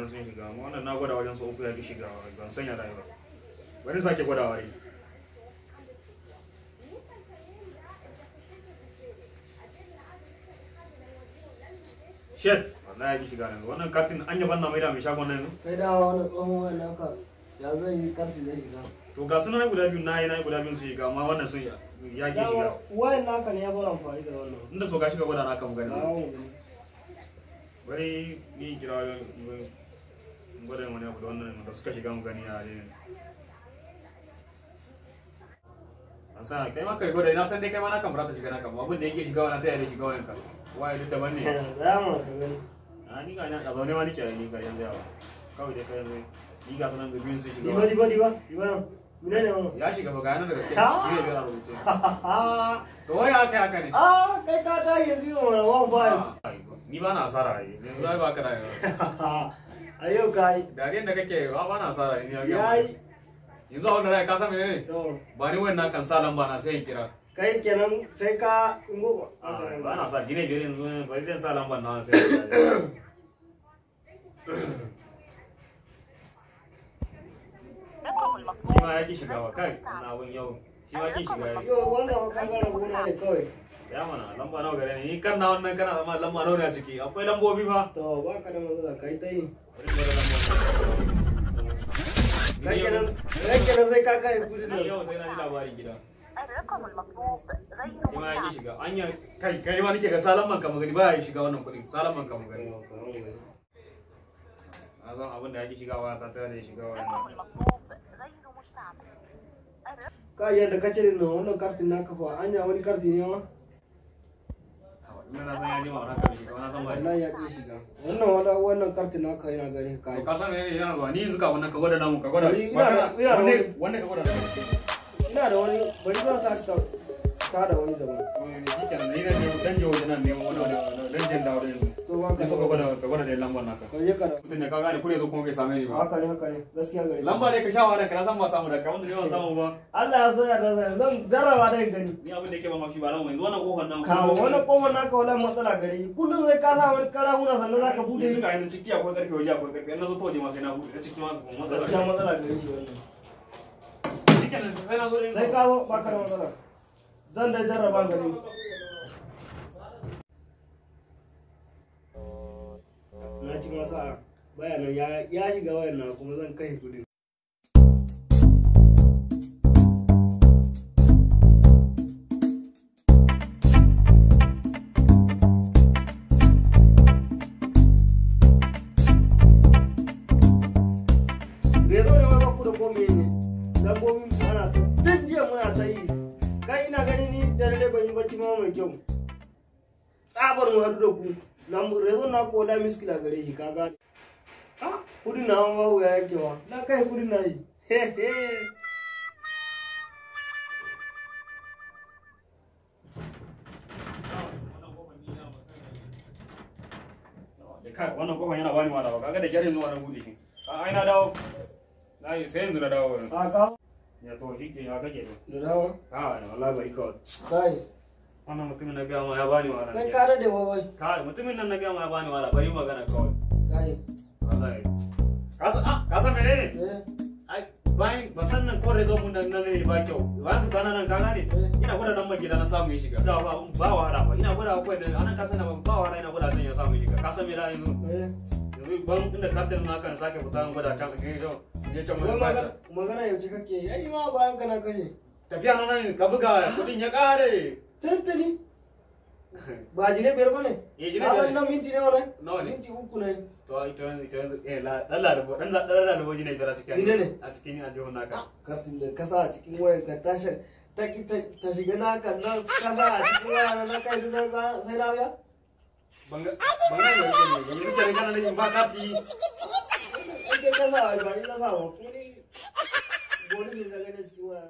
nan sun shiga amma wannan na gwada wajen sau uku ya ki shiga ban sanya rayuwa bari sake gwadawa dai shet wallahi ya ki shiga nan wannan kartin an yaban na mai da mai shagon nan kai da wani tsohon wannan ka ya zai yi karti zai shiga to ga sunan guda biyu na yi guda biyu su shiga amma wannan sun ya ki shiga wayan naka ne ya bar amfani da wannan inda to ga shiga gwada na kan gani bari ni kira gwada wani abu da wannan da suka shiga mu gani a ne an sa kai ma kai gwada na san dai kai ma na kan barata shiga na kan abin da yake shiga wannan ta yare shiga wannan ka waye duk daban ne za mu ka gani a ni ga a zaune ma nake ni ga yanzu yawa kawai dai kai yanzu ni ga sanan da biyun su shiga diba mene ne wannan ya shiga ba ga nan da gaske ne ga rubuce to wai haka ne kai ka ta yanzu wannan 15 ni ba na asara yi yanzu ai ba ka da ayo kai dariyan da kake ba na asara ni ya yayi yanzu a wannan ka san menene ba ni wannan kan sa lamba na sai in kira kai kenan sai ka ingo ba na sa gine biyar yanzu bari dan sa lamba na sai shi ma ya ki shiga wa kai na abun yau shi ma ki shiga yau wannan bangaren gona ne kawai ya mana lamba nawa gare ni kan na wannan kana zama lamba nawa ne a ciki akwai lambobi fa to ba ka da matsala kai ta yi kai kenan sai ka kai kudi da yau sai na ji labarin gida shi ma ya ki shiga anya kai ma nake ga salaman ka magani ba ya shiga wannan kudin salaman ka magani azan abin da ya ki shiga wa ta tare shiga wannan ka yadda ka cire nan wannan kartin naka fa anya wani karti ne ma ina na san ya ji ma wannan ka shiga wannan san ba wallahi ya ki shiga wannan kartin naka yana gani ka ka san ne yana zuwa ni yanzu ka wannan ka gwada namu ka gwada wannan ka gwada ina da wani bari zan sa ka da wani daban shikenan ni ne dan je wajen nan ne wani dan jin dawo da yanzu to ba ka so ka gwada da lambar naka kai ka da mutum ne ka gane kure zo kuma bai same ni ba haka ne gaskiya gare lamba ne ka sha wahala kana san ba samu da ka wanda ne ban samu ba Allah ya so ya da zan jarraba da gani ni abin da yake ba mafi ba lamu yanzu wannan kofar nan kawo wannan kofar naka wallahi matsala gare kullum sai ka sa wani karahuna sannan zaka bude shi ka yin ciki akwai karfe waje akwai karfe na zo to waje ma sai na bude ciki ma matsala gare shi wannan shikenan sai na zo sai ka zo ba ka da matsala zan da jarraba gani na ci masa bayanan ya shiga wayan na kuma zan kai kudi rezo ne wai baku da komai ne lambobin ana ta duk jiya muna ta yi kai ina gani ni da dare ban yi bacci ma mai kyau tsabar mu haɗu da ku rezo na ko la miskila gare shi ka gane kudi na ma wuya yake wa na kai kudi na yi wannan kofar yana bani wala ba kaga da gyarin zuwa na bude shi ai na dawo na yi sai yanzu na dawo ka ya to shi ke ya kake da dawo wallahi bari kawai kai wannan mutumin na gama ya bani wala kai kare da wai kai mutumin nan na gama ya bani wala bari magana kawai kai wallahi kasa menene ai bayan ba sannan ko rezo mun nan ne ba kyau ba ka kana nan ka gane ina gwada nan gida na samu ya shiga da ba wahala ba ina gwada akwai da anan ka sana ba wahala ina gwada can ya samu ya shiga ka san me da yanzu yanzu ban inda kartin na kan sake fita gwada can a gidan je can mun magana yaushe kake yi ma bayan kana kashe tafiya nan ka buga kudin ya kare tantani ba jine biyar bane na minti ne wannan nawa ne minti uku ne to ita yanzu dan lalabo jine biyar a cikin a cikin ajiyar naka kartin da kasa a cikin wayar ka ta shiga naka na kasa a cikin wayar na kai sai na biya banga yanzu kenan kana nufin ba kati ake kasa a bari na sa wa kuni goni ne na gane cikin wayar